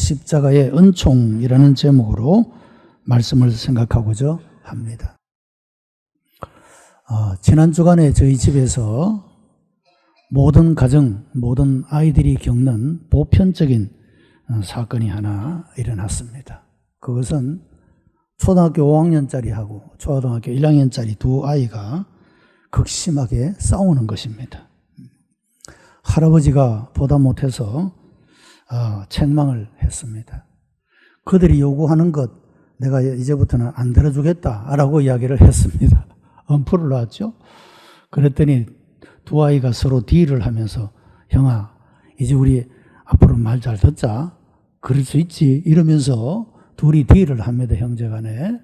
십자가의 은총이라는 제목으로 말씀을 생각하고자 합니다. 지난 주간에 저희 집에서 모든 가정, 모든 아이들이 겪는 보편적인 사건이 하나 일어났습니다. 그것은 초등학교 5학년짜리하고 초등학교 1학년짜리 두 아이가 극심하게 싸우는 것입니다. 할아버지가 보다 못해서 책망을 했습니다. 그들이 요구하는 것 내가 이제부터는 안 들어주겠다라고 이야기를 했습니다. 엄포를 놨죠. 그랬더니 두 아이가 서로 딜을 하면서 형아 이제 우리 앞으로 말 잘 듣자. 그럴 수 있지 이러면서 둘이 딜을 합니다. 형제간에.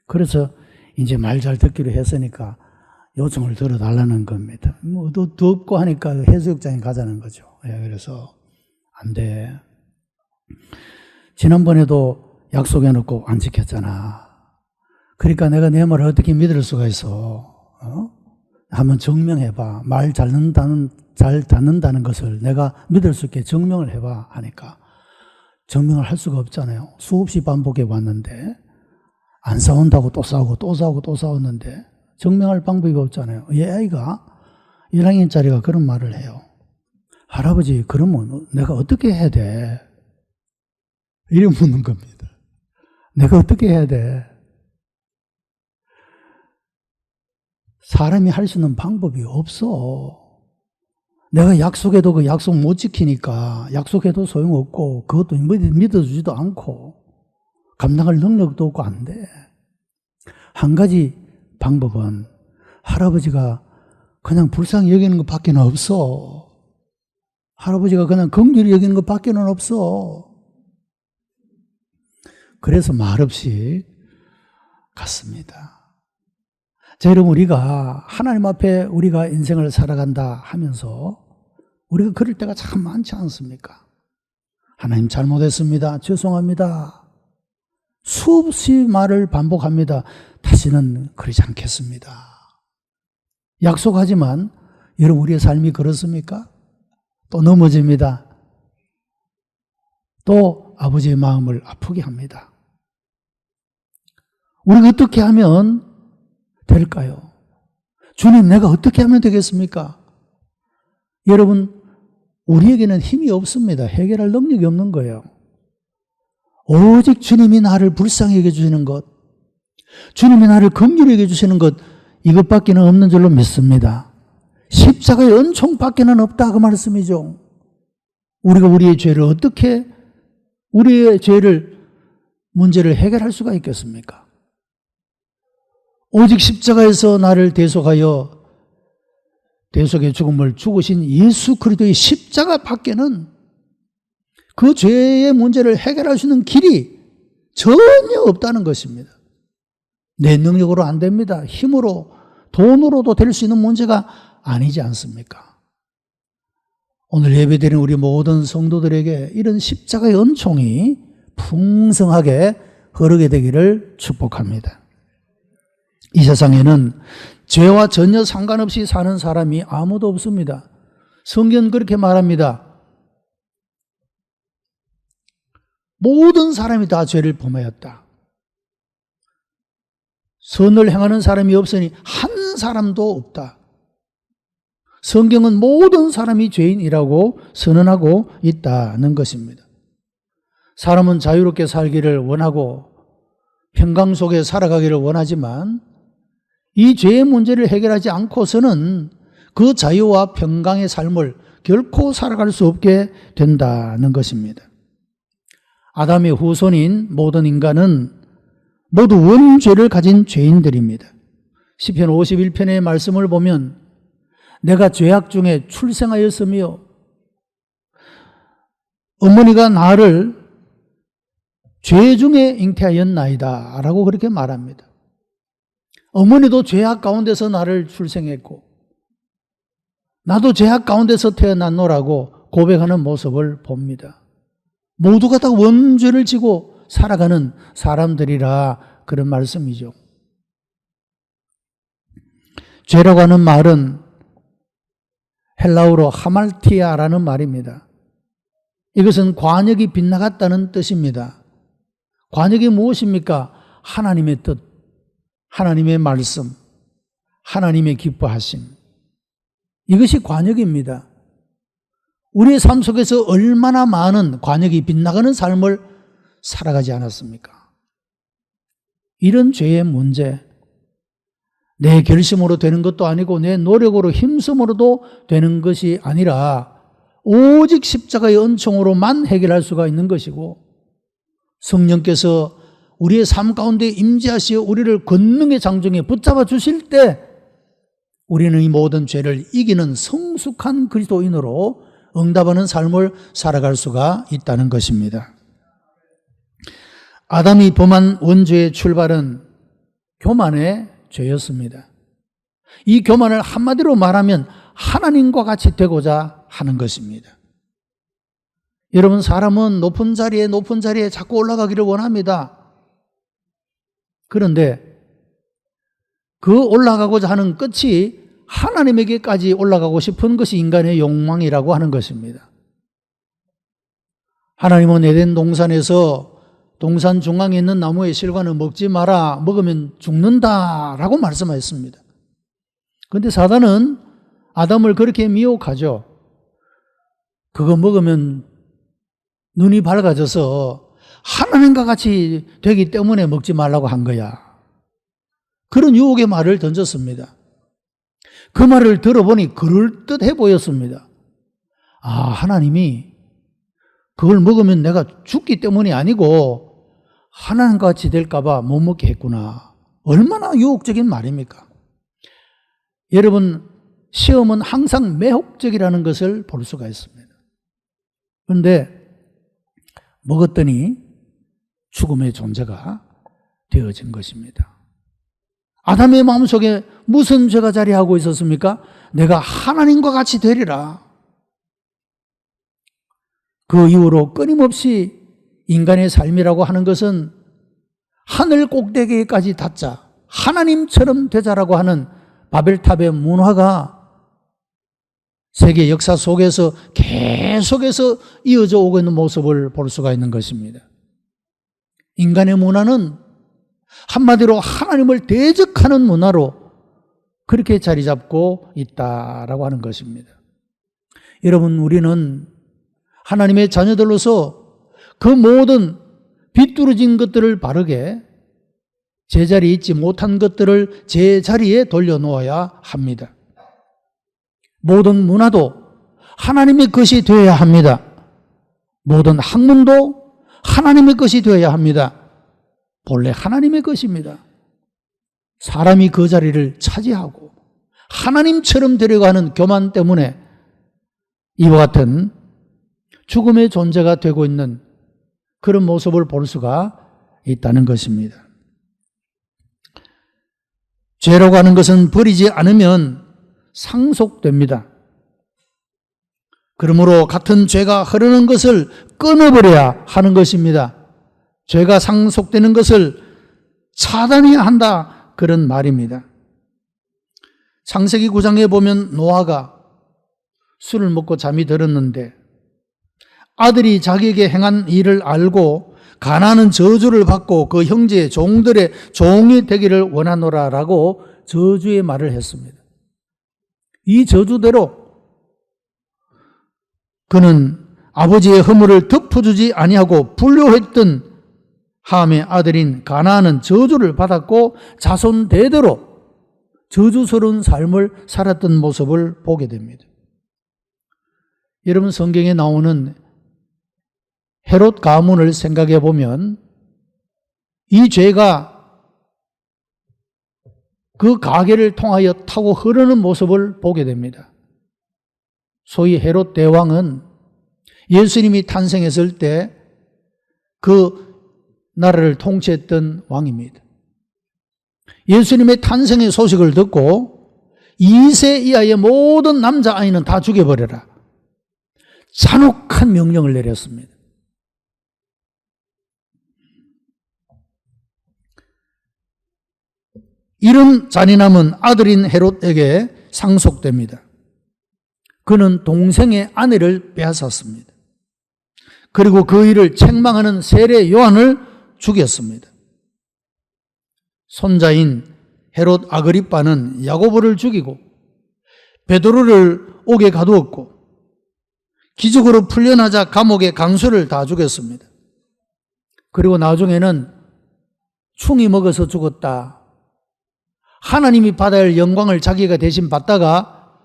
그래서 이제 말 잘 듣기로 했으니까 요청을 들어달라는 겁니다. 뭐 덥고 하니까 해수욕장에 가자는 거죠. 그래서 안 돼. 지난번에도 약속해놓고 안 지켰잖아. 그러니까 내가 내 말을 어떻게 믿을 수가 있어? 한번 증명해봐. 말 잘 듣는다는 것을 내가 믿을 수 있게 증명을 해봐 하니까 증명을 할 수가 없잖아요. 수없이 반복해 왔는데 안 싸운다고 또 싸우고 또 싸우고 또 싸웠는데 증명할 방법이 없잖아요. 얘 아이가 1학년짜리가 그런 말을 해요. 할아버지 그러면 내가 어떻게 해야 돼? 이래 묻는 겁니다. 내가 어떻게 해야 돼? 사람이 할 수 있는 방법이 없어. 내가 약속해도 그 약속 못 지키니까 약속해도 소용없고 그것도 믿어주지도 않고 감당할 능력도 없고 안 돼. 한 가지 방법은 할아버지가 그냥 불쌍히 여기는 것밖에 없어. 할아버지가 그냥 긍휼히 여기는 것밖에 없어. 그래서 말없이 갔습니다. 자, 여러분 우리가 하나님 앞에 우리가 인생을 살아간다 하면서 우리가 그럴 때가 참 많지 않습니까? 하나님 잘못했습니다. 죄송합니다. 수없이 말을 반복합니다. 다시는 그러지 않겠습니다. 약속하지만 여러분 우리의 삶이 그렇습니까? 또 넘어집니다. 또 아버지의 마음을 아프게 합니다. 우리가 어떻게 하면 될까요? 주님 내가 어떻게 하면 되겠습니까? 여러분 우리에게는 힘이 없습니다. 해결할 능력이 없는 거예요. 오직 주님이 나를 불쌍히 여겨주시는 것, 주님이 나를 긍휼히 여겨주시는 것 이것밖에 없는 줄로 믿습니다. 십자가의 은총밖에 없다 그 말씀이죠. 우리가 우리의 죄를 어떻게 우리의 죄를 문제를 해결할 수가 있겠습니까? 오직 십자가에서 나를 대속하여 대속의 죽음을 죽으신 예수 그리스도의 십자가 밖에는 그 죄의 문제를 해결할 수 있는 길이 전혀 없다는 것입니다. 내 능력으로 안 됩니다. 힘으로 돈으로도 될 수 있는 문제가 아니지 않습니까? 오늘 예배드리는 우리 모든 성도들에게 이런 십자가의 은총이 풍성하게 흐르게 되기를 축복합니다. 이 세상에는 죄와 전혀 상관없이 사는 사람이 아무도 없습니다. 성경은 그렇게 말합니다. 모든 사람이 다 죄를 범하였다. 선을 행하는 사람이 없으니 한 사람도 없다. 성경은 모든 사람이 죄인이라고 선언하고 있다는 것입니다. 사람은 자유롭게 살기를 원하고 평강 속에 살아가기를 원하지만 이 죄의 문제를 해결하지 않고서는 그 자유와 평강의 삶을 결코 살아갈 수 없게 된다는 것입니다. 아담의 후손인 모든 인간은 모두 원죄를 가진 죄인들입니다. 시편 51편의 말씀을 보면 내가 죄악 중에 출생하였으며 어머니가 나를 죄 중에 잉태하였나이다 라고 그렇게 말합니다. 어머니도 죄악 가운데서 나를 출생했고 나도 죄악 가운데서 태어났노라고 고백하는 모습을 봅니다. 모두가 다 원죄를 지고 살아가는 사람들이라 그런 말씀이죠. 죄라고 하는 말은 헬라어로 하말티아라는 말입니다. 이것은 관역이 빗나갔다는 뜻입니다. 관역이 무엇입니까? 하나님의 뜻, 하나님의 말씀, 하나님의 기뻐하심. 이것이 관역입니다. 우리의 삶 속에서 얼마나 많은 관역이 빗나가는 삶을 살아가지 않았습니까? 이런 죄의 문제, 내 결심으로 되는 것도 아니고 내 노력으로 힘쓰므로도 되는 것이 아니라 오직 십자가의 은총으로만 해결할 수가 있는 것이고, 성령께서 우리의 삶 가운데 임재하시어 우리를 권능의 장정에 붙잡아 주실 때 우리는 이 모든 죄를 이기는 성숙한 그리스도인으로 응답하는 삶을 살아갈 수가 있다는 것입니다. 아담이 범한 원죄의 출발은 교만의 죄였습니다. 이 교만을 한마디로 말하면 하나님과 같이 되고자 하는 것입니다. 여러분, 사람은 높은 자리에 자꾸 올라가기를 원합니다. 그런데 그 올라가고자 하는 끝이 하나님에게까지 올라가고 싶은 것이 인간의 욕망이라고 하는 것입니다. 하나님은 에덴 동산에서 동산 중앙에 있는 나무의 실과는 먹지 마라, 먹으면 죽는다라고 말씀하셨습니다. 그런데 사단은 아담을 그렇게 미혹하죠. 그거 먹으면 눈이 밝아져서 하나님과 같이 되기 때문에 먹지 말라고 한 거야. 그런 유혹의 말을 던졌습니다. 그 말을 들어보니 그럴듯해 보였습니다. 아, 하나님이 그걸 먹으면 내가 죽기 때문이 아니고 하나님과 같이 될까 봐 못 먹게 했구나. 얼마나 유혹적인 말입니까? 여러분, 시험은 항상 매혹적이라는 것을 볼 수가 있습니다. 그런데 먹었더니 죽음의 존재가 되어진 것입니다. 아담의 마음속에 무슨 죄가 자리하고 있었습니까? 내가 하나님과 같이 되리라. 그 이후로 끊임없이 인간의 삶이라고 하는 것은 하늘 꼭대기까지 닿자, 하나님처럼 되자라고 하는 바벨탑의 문화가 세계 역사 속에서 계속해서 이어져 오고 있는 모습을 볼 수가 있는 것입니다. 인간의 문화는 한마디로 하나님을 대적하는 문화로 그렇게 자리 잡고 있다라고 하는 것입니다. 여러분, 우리는 하나님의 자녀들로서 그 모든 비뚤어진 것들을 바르게 제자리에 있지 못한 것들을 제자리에 돌려놓아야 합니다. 모든 문화도 하나님의 것이 되어야 합니다. 모든 학문도 하나님의 것이 되어야 합니다. 본래 하나님의 것입니다. 사람이 그 자리를 차지하고 하나님처럼 되려고 하는 교만 때문에 이와 같은 죽음의 존재가 되고 있는 그런 모습을 볼 수가 있다는 것입니다. 죄라고 하는 것은 버리지 않으면 상속됩니다. 그러므로 같은 죄가 흐르는 것을 끊어버려야 하는 것입니다. 죄가 상속되는 것을 차단해야 한다, 그런 말입니다. 창세기 9장에 보면 노아가 술을 먹고 잠이 들었는데 아들이 자기에게 행한 일을 알고 가나안은 저주를 받고 그 형제의 종들의 종이 되기를 원하노라라고 저주의 말을 했습니다. 이 저주대로 그는 아버지의 허물을 덮어주지 아니하고 불효했던 함의 아들인 가나안은 저주를 받았고 자손 대대로 저주스러운 삶을 살았던 모습을 보게 됩니다. 여러분, 성경에 나오는 헤롯 가문을 생각해 보면 이 죄가 그 가계를 통하여 타고 흐르는 모습을 보게 됩니다. 소위 헤롯 대왕은 예수님이 탄생했을 때 그 나라를 통치했던 왕입니다. 예수님의 탄생의 소식을 듣고 2세 이하의 모든 남자아이는 다 죽여버려라, 잔혹한 명령을 내렸습니다. 이런 잔인함은 아들인 헤롯에게 상속됩니다. 그는 동생의 아내를 빼앗았습니다. 그리고 그 일을 책망하는 세례 요한을 죽였습니다. 손자인 헤롯 아그리빠는 야고보를 죽이고 베드로를 옥에 가두었고 기적으로 풀려나자 감옥에 간수를 다 죽였습니다. 그리고 나중에는 충이 먹어서 죽었다. 하나님이 받아야 할 영광을 자기가 대신 받다가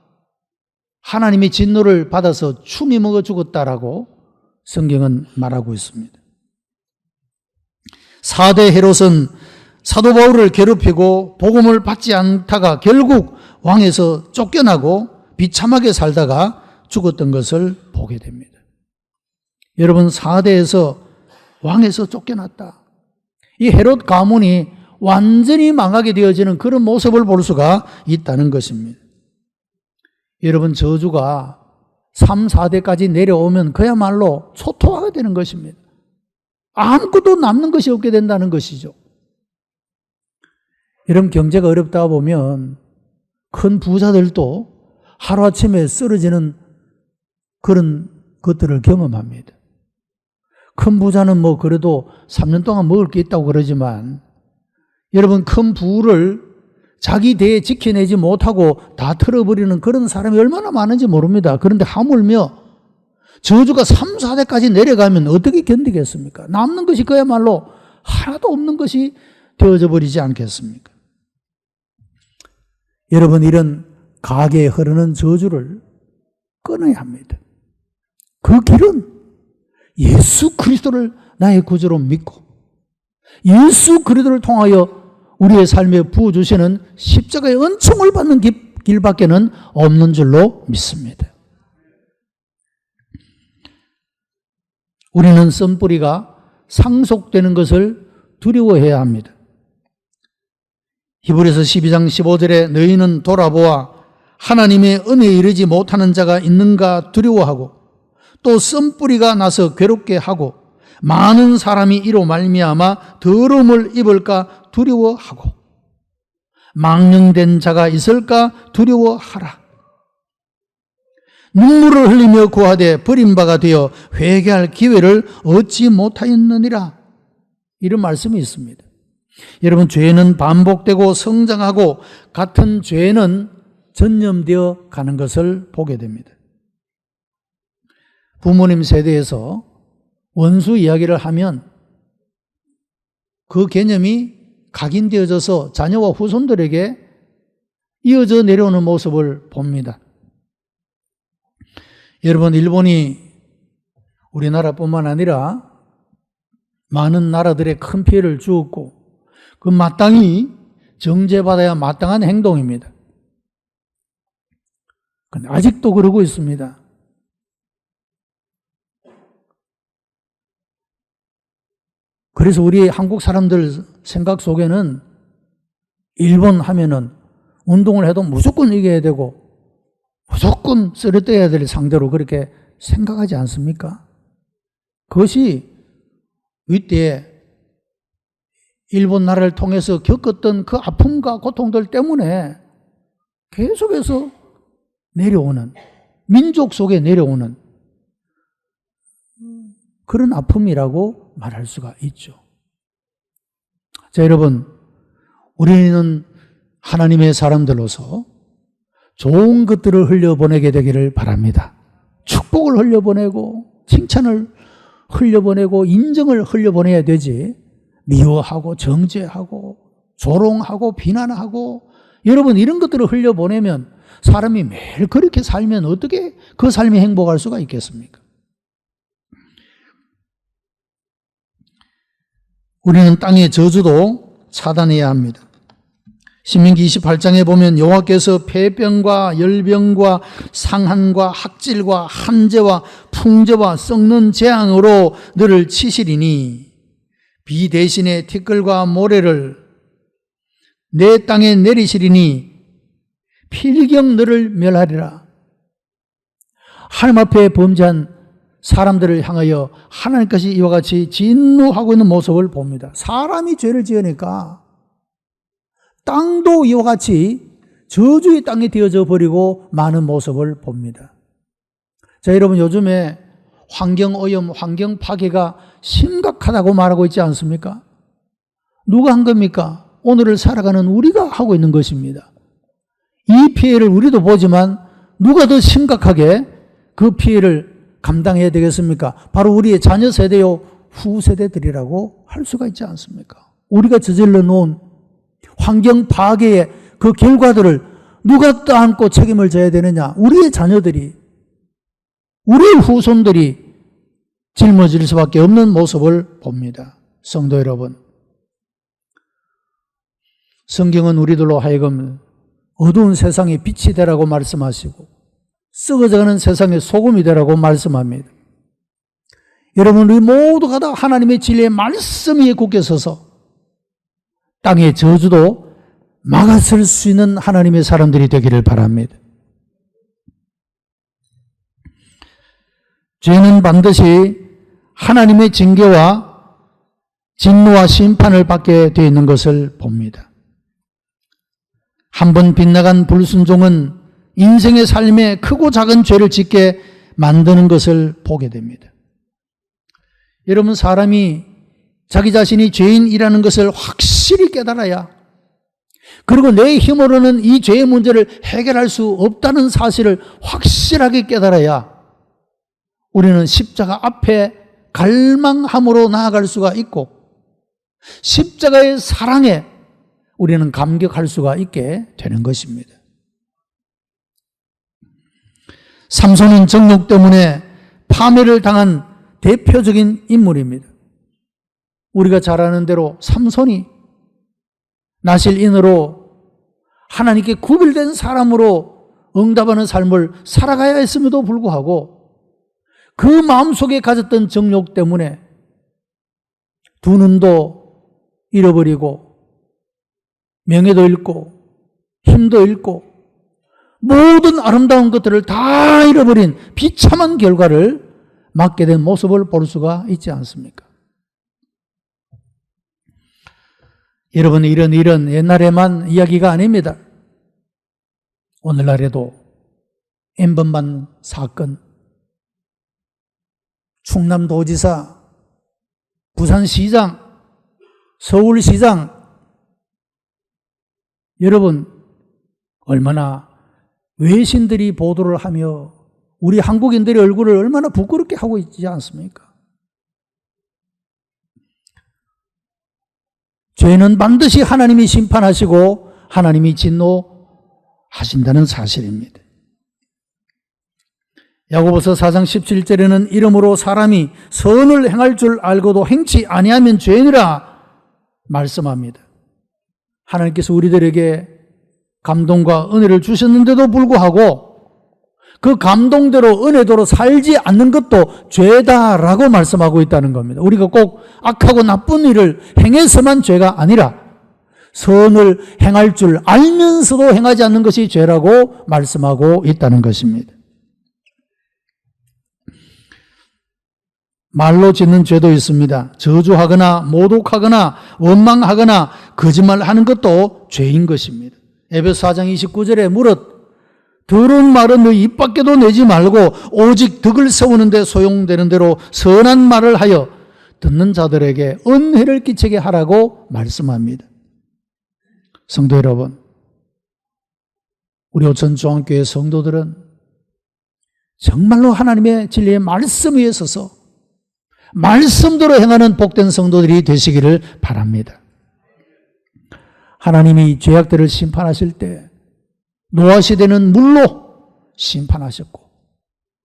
하나님의 진노를 받아서 충이 먹어 죽었다라고 성경은 말하고 있습니다. 4대 헤롯은 사도 바울을 괴롭히고 복음을 받지 않다가 결국 왕에서 쫓겨나고 비참하게 살다가 죽었던 것을 보게 됩니다. 여러분, 4대에서 왕에서 쫓겨났다. 이 헤롯 가문이 완전히 망하게 되어지는 그런 모습을 볼 수가 있다는 것입니다. 여러분, 저주가 3, 4대까지 내려오면 그야말로 초토화가 되는 것입니다. 아무것도 남는 것이 없게 된다는 것이죠. 여러분, 경제가 어렵다 보면 큰 부자들도 하루아침에 쓰러지는 그런 것들을 경험합니다. 큰 부자는 뭐 그래도 3년 동안 먹을 게 있다고 그러지만 여러분, 큰 부를 자기 대에 지켜내지 못하고 다 털어버리는 그런 사람이 얼마나 많은지 모릅니다. 그런데 하물며 저주가 3, 4대까지 내려가면 어떻게 견디겠습니까? 남는 것이 그야말로 하나도 없는 것이 되어져 버리지 않겠습니까? 여러분, 이런 가게에 흐르는 저주를 끊어야 합니다. 그 길은 예수 그리스도를 나의 구주로 믿고 예수 그리스도를 통하여 우리의 삶에 부어주시는 십자가의 은총을 받는 길밖에는 없는 줄로 믿습니다. 우리는 썬뿌리가 상속되는 것을 두려워해야 합니다. 히브리서 12장 15절에 너희는 돌아보아 하나님의 은혜에 이르지 못하는 자가 있는가 두려워하고 또 썬뿌리가 나서 괴롭게 하고 많은 사람이 이로 말미암아 더러움을 입을까 두려워하고 망령된 자가 있을까 두려워하라. 눈물을 흘리며 구하되 버림바가 되어 회개할 기회를 얻지 못하였느니라. 이런 말씀이 있습니다. 여러분, 죄는 반복되고 성장하고 같은 죄는 전염되어 가는 것을 보게 됩니다. 부모님 세대에서 원수 이야기를 하면 그 개념이 각인되어져서 자녀와 후손들에게 이어져 내려오는 모습을 봅니다. 여러분, 일본이 우리나라뿐만 아니라 많은 나라들의 큰 피해를 주었고 그 마땅히 정죄받아야 마땅한 행동입니다. 그런데 아직도 그러고 있습니다. 그래서 우리 한국 사람들 생각 속에는 일본 하면은 운동을 해도 무조건 이겨야 되고 무조건 쓰러뜨려야 될 상대로 그렇게 생각하지 않습니까? 그것이 이때 일본 나라를 통해서 겪었던 그 아픔과 고통들 때문에 계속해서 내려오는, 민족 속에 내려오는 그런 아픔이라고 말할 수가 있죠. 자, 여러분, 우리는 하나님의 사람들로서 좋은 것들을 흘려보내게 되기를 바랍니다. 축복을 흘려보내고 칭찬을 흘려보내고 인정을 흘려보내야 되지, 미워하고 정죄하고 조롱하고 비난하고 여러분, 이런 것들을 흘려보내면 사람이 매일 그렇게 살면 어떻게 그 삶이 행복할 수가 있겠습니까? 우리는 땅의 저주도 차단해야 합니다. 신명기 28장에 보면 여호와께서 폐병과 열병과 상한과 학질과 한재와 풍재와 썩는 재앙으로 너를 치시리니 비 대신에 티끌과 모래를 내 땅에 내리시리니 필경 너를 멸하리라. 하나님 앞에 범죄한 사람들을 향하여 하나님께서 이와 같이 진노하고 있는 모습을 봅니다. 사람이 죄를 지으니까 땅도 이와 같이 저주의 땅이 되어져 버리고 많은 모습을 봅니다. 자, 여러분, 요즘에 환경오염, 환경 파괴가 심각하다고 말하고 있지 않습니까? 누가 한 겁니까? 오늘을 살아가는 우리가 하고 있는 것입니다. 이 피해를 우리도 보지만 누가 더 심각하게 그 피해를 감당해야 되겠습니까? 바로 우리의 자녀 세대요, 후세대들이라고 할 수가 있지 않습니까? 우리가 저질러 놓은 환경 파괴의 그 결과들을 누가 떠안고 책임을 져야 되느냐? 우리의 자녀들이, 우리의 후손들이 짊어질 수밖에 없는 모습을 봅니다. 성도 여러분, 성경은 우리들로 하여금 어두운 세상에 빛이 되라고 말씀하시고 썩어져가는 세상에 소금이 되라고 말씀합니다. 여러분, 우리 모두가 다 하나님의 진리의 말씀 위에 굳게 서서 땅의 저주도 막아설 수 있는 하나님의 사람들이 되기를 바랍니다. 죄는 반드시 하나님의 징계와 진노와 심판을 받게 되어 있는 것을 봅니다. 한번 빗나간 불순종은 인생의 삶에 크고 작은 죄를 짓게 만드는 것을 보게 됩니다. 여러분, 사람이 자기 자신이 죄인이라는 것을 확실히 깨달아야, 그리고 내 힘으로는 이 죄의 문제를 해결할 수 없다는 사실을 확실하게 깨달아야 우리는 십자가 앞에 갈망함으로 나아갈 수가 있고 십자가의 사랑에 우리는 감격할 수가 있게 되는 것입니다. 삼손은 정욕 때문에 파멸을 당한 대표적인 인물입니다. 우리가 잘 아는 대로 삼손이 나실인으로 하나님께 구별된 사람으로 응답하는 삶을 살아가야 했음에도 불구하고 그 마음속에 가졌던 정욕 때문에 두 눈도 잃어버리고 명예도 잃고 힘도 잃고 모든 아름다운 것들을 다 잃어버린 비참한 결과를 맞게 된 모습을 볼 수가 있지 않습니까? 여러분, 이런 일은 옛날에만 이야기가 아닙니다. 오늘날에도 N번만 사건, 충남도지사, 부산시장, 서울시장, 여러분, 얼마나 외신들이 보도를 하며 우리 한국인들의 얼굴을 얼마나 부끄럽게 하고 있지 않습니까? 죄는 반드시 하나님이 심판하시고 하나님이 진노하신다는 사실입니다. 야고보서 4장 17절에는 이러므로 사람이 선을 행할 줄 알고도 행치 아니하면 죄니라 말씀합니다. 하나님께서 우리들에게 감동과 은혜를 주셨는데도 불구하고 그 감동대로 은혜대로 살지 않는 것도 죄다라고 말씀하고 있다는 겁니다. 우리가 꼭 악하고 나쁜 일을 행해서만 죄가 아니라 선을 행할 줄 알면서도 행하지 않는 것이 죄라고 말씀하고 있다는 것입니다. 말로 짓는 죄도 있습니다. 저주하거나 모독하거나 원망하거나 거짓말하는 것도 죄인 것입니다. 에베소 4장 29절에 무릇 더러운 말은 너희 입 밖에도 내지 말고 오직 덕을 세우는 데 소용되는 대로 선한 말을 하여 듣는 자들에게 은혜를 끼치게 하라고 말씀합니다. 성도 여러분, 우리 오천중앙교회 성도들은 정말로 하나님의 진리의 말씀 위에 서서 말씀대로 행하는 복된 성도들이 되시기를 바랍니다. 하나님이 죄악들을 심판하실 때 노아 시대는 물로 심판하셨고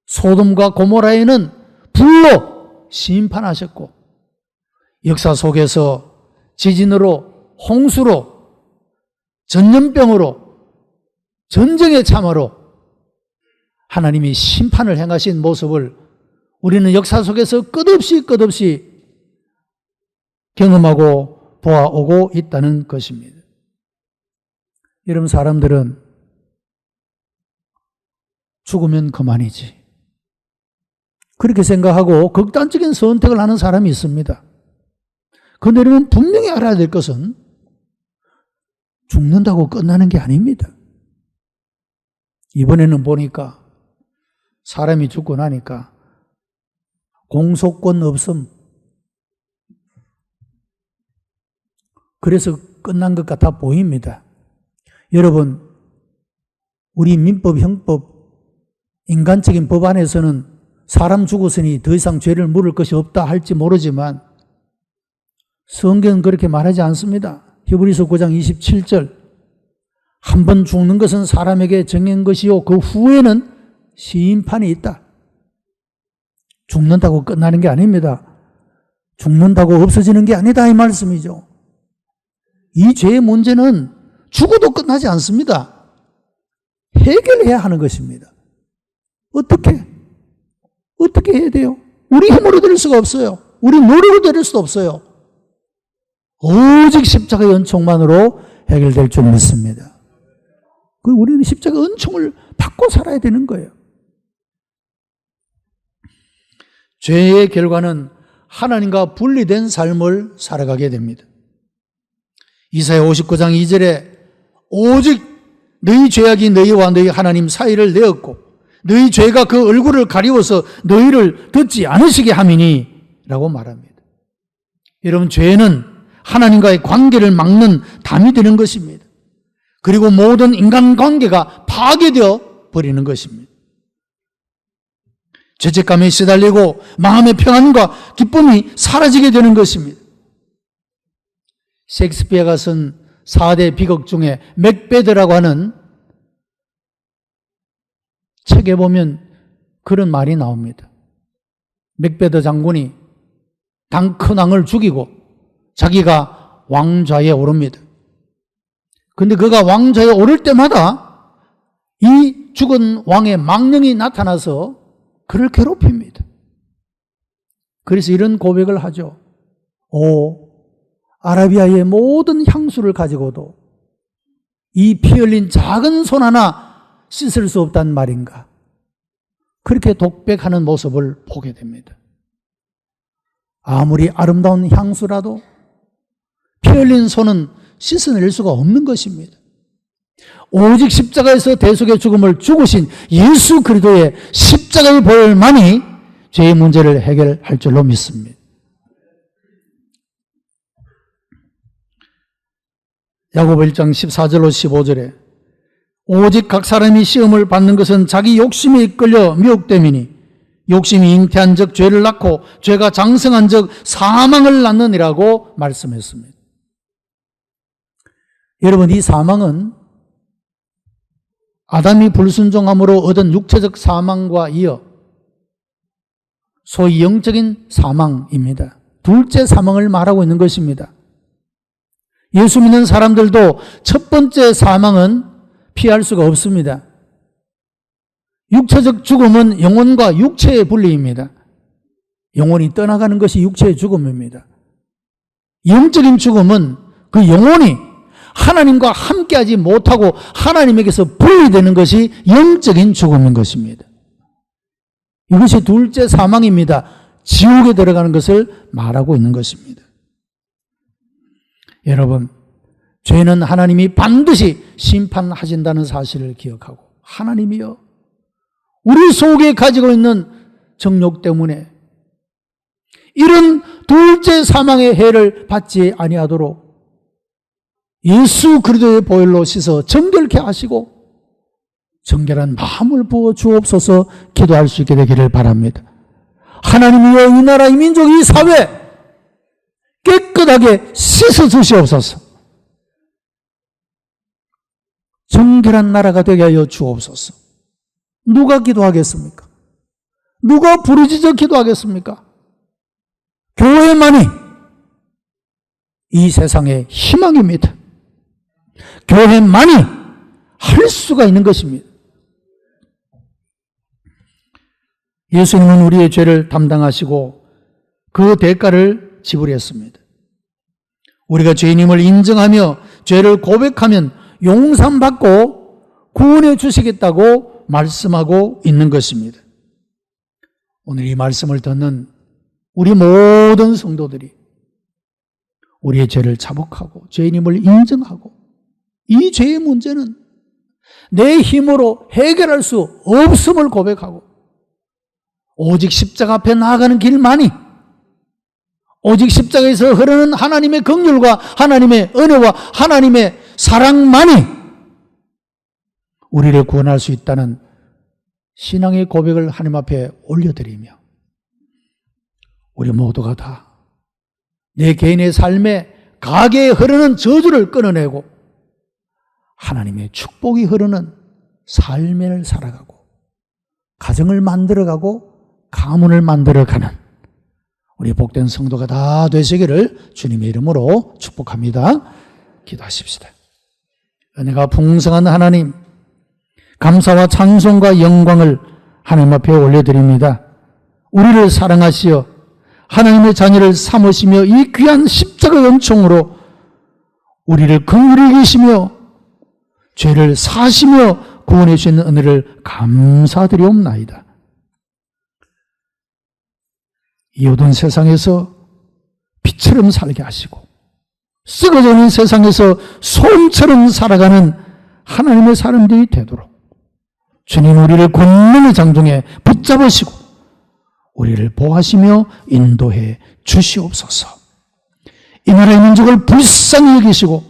소돔과 고모라에는 불로 심판하셨고 역사 속에서 지진으로, 홍수로, 전염병으로, 전쟁의 참화로 하나님이 심판을 행하신 모습을 우리는 역사 속에서 끝없이 경험하고 보아오고 있다는 것입니다. 여러분, 사람들은 죽으면 그만이지 그렇게 생각하고 극단적인 선택을 하는 사람이 있습니다. 그런데 여러분, 분명히 알아야 될 것은 죽는다고 끝나는 게 아닙니다. 이번에는 보니까 사람이 죽고 나니까 공소권 없음. 그래서 끝난 것 같아 보입니다. 여러분, 우리 민법, 형법, 인간적인 법 안에서는 사람 죽었으니 더 이상 죄를 물을 것이 없다 할지 모르지만 성경은 그렇게 말하지 않습니다. 히브리서 9장 27절, 한 번 죽는 것은 사람에게 정한 것이요 그 후에는 심판이 있다. 죽는다고 끝나는 게 아닙니다. 죽는다고 없어지는 게 아니다 이 말씀이죠. 이 죄의 문제는 죽어도 끝나지 않습니다. 해결해야 하는 것입니다. 어떻게 해야 돼요? 우리 힘으로 될 수가 없어요. 우리 노력으로 될 수도 없어요. 오직 십자가의 은총만으로 해결될 줄 믿습니다. 우리는 십자가 은총을 받고 살아야 되는 거예요. 죄의 결과는 하나님과 분리된 삶을 살아가게 됩니다. 이사야 59장 2절에 오직 너희 죄악이 너희와 너희 하나님 사이를 내었고 너희 죄가 그 얼굴을 가리워서 너희를 듣지 않으시게 함이니 라고 말합니다. 여러분, 죄는 하나님과의 관계를 막는 담이 되는 것입니다. 그리고 모든 인간관계가 파괴되어 버리는 것입니다. 죄책감에 시달리고 마음의 평안과 기쁨이 사라지게 되는 것입니다. 셰익스피어가 쓴 4대 비극 중에 맥베드라고 하는 책에 보면 그런 말이 나옵니다. 맥베드 장군이 큰 왕을 죽이고 자기가 왕좌에 오릅니다. 그런데 그가 왕좌에 오를 때마다 이 죽은 왕의 망령이 나타나서 그를 괴롭힙니다. 그래서 이런 고백을 하죠. 아라비아의 모든 향수를 가지고도 이 피 흘린 작은 손 하나 씻을 수 없단 말인가. 그렇게 독백하는 모습을 보게 됩니다. 아무리 아름다운 향수라도 피 흘린 손은 씻어낼 수가 없는 것입니다. 오직 십자가에서 대속의 죽음을 죽으신 예수 그리스도의 십자가의 보혈만이 죄의 문제를 해결할 줄로 믿습니다. 야고보 1장 14절로 15절에 오직 각 사람이 시험을 받는 것은 자기 욕심에 이끌려 미혹됨이니 욕심이 잉태한 적 죄를 낳고 죄가 장성한 적 사망을 낳느니라고 말씀했습니다. 여러분, 이 사망은 아담이 불순종함으로 얻은 육체적 사망과 이어 소위 영적인 사망입니다. 둘째 사망을 말하고 있는 것입니다. 예수 믿는 사람들도 첫 번째 사망은 피할 수가 없습니다. 육체적 죽음은 영혼과 육체의 분리입니다. 영혼이 떠나가는 것이 육체의 죽음입니다. 영적인 죽음은 그 영혼이 하나님과 함께하지 못하고 하나님에게서 분리되는 것이 영적인 죽음인 것입니다. 이것이 둘째 사망입니다. 지옥에 들어가는 것을 말하고 있는 것입니다. 여러분, 죄는 하나님이 반드시 심판하신다는 사실을 기억하고 하나님이여 우리 속에 가지고 있는 정욕 때문에 이런 둘째 사망의 해를 받지 아니하도록 예수 그리스도의 보혈로 씻어 정결케 하시고 정결한 마음을 부어 주옵소서 기도할 수 있게 되기를 바랍니다. 하나님이여 이 나라, 이 민족, 이 사회 깨끗하게 씻어 주시옵소서. 정결한 나라가 되게 하여 주옵소서. 누가 기도하겠습니까? 누가 부르짖어 기도하겠습니까? 교회만이 이 세상의 희망입니다. 교회만이 할 수가 있는 것입니다. 예수님은 우리의 죄를 담당하시고 그 대가를 지불했습니다. 우리가 죄인임을 인정하며 죄를 고백하면 용서받고 구원해 주시겠다고 말씀하고 있는 것입니다. 오늘 이 말씀을 듣는 우리 모든 성도들이 우리의 죄를 자복하고 죄인임을 인정하고 이 죄의 문제는 내 힘으로 해결할 수 없음을 고백하고 오직 십자가 앞에 나아가는 길만이, 오직 십자가에서 흐르는 하나님의 긍휼과 하나님의 은혜와 하나님의 사랑만이 우리를 구원할 수 있다는 신앙의 고백을 하나님 앞에 올려드리며, 우리 모두가 다 내 개인의 삶에 가게에 흐르는 저주를 끊어내고 하나님의 축복이 흐르는 삶을 살아가고 가정을 만들어가고 가문을 만들어가는 우리 복된 성도가 다 되시기를 주님의 이름으로 축복합니다. 기도하십시다. 은혜가 풍성한 하나님, 감사와 찬송과 영광을 하나님 앞에 올려드립니다. 우리를 사랑하시어 하나님의 자녀를 삼으시며 이 귀한 십자가 은총으로 우리를 긍휼히 여기시며 죄를 사시며 구원해 주시는 은혜를 감사드리옵나이다. 이 어두운 세상에서 빛처럼 살게 하시고 썩어져 있는 세상에서 소금처럼 살아가는 하나님의 사람들이 되도록 주님 우리를 권능의 장중에 붙잡으시고 우리를 보호하시며 인도해 주시옵소서. 이 나라의 민족을 불쌍히 여기시고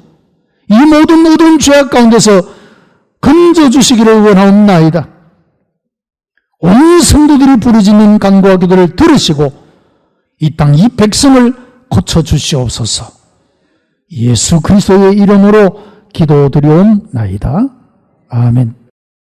이 모든 죄악 가운데서 건져 주시기를 원하옵나이다. 온 성도들이 부르짖는 간구와 기도를 들으시고 이 땅 이 백성을 고쳐 주시옵소서. 예수 그리스도의 이름으로 기도드리옵나이다. 아멘.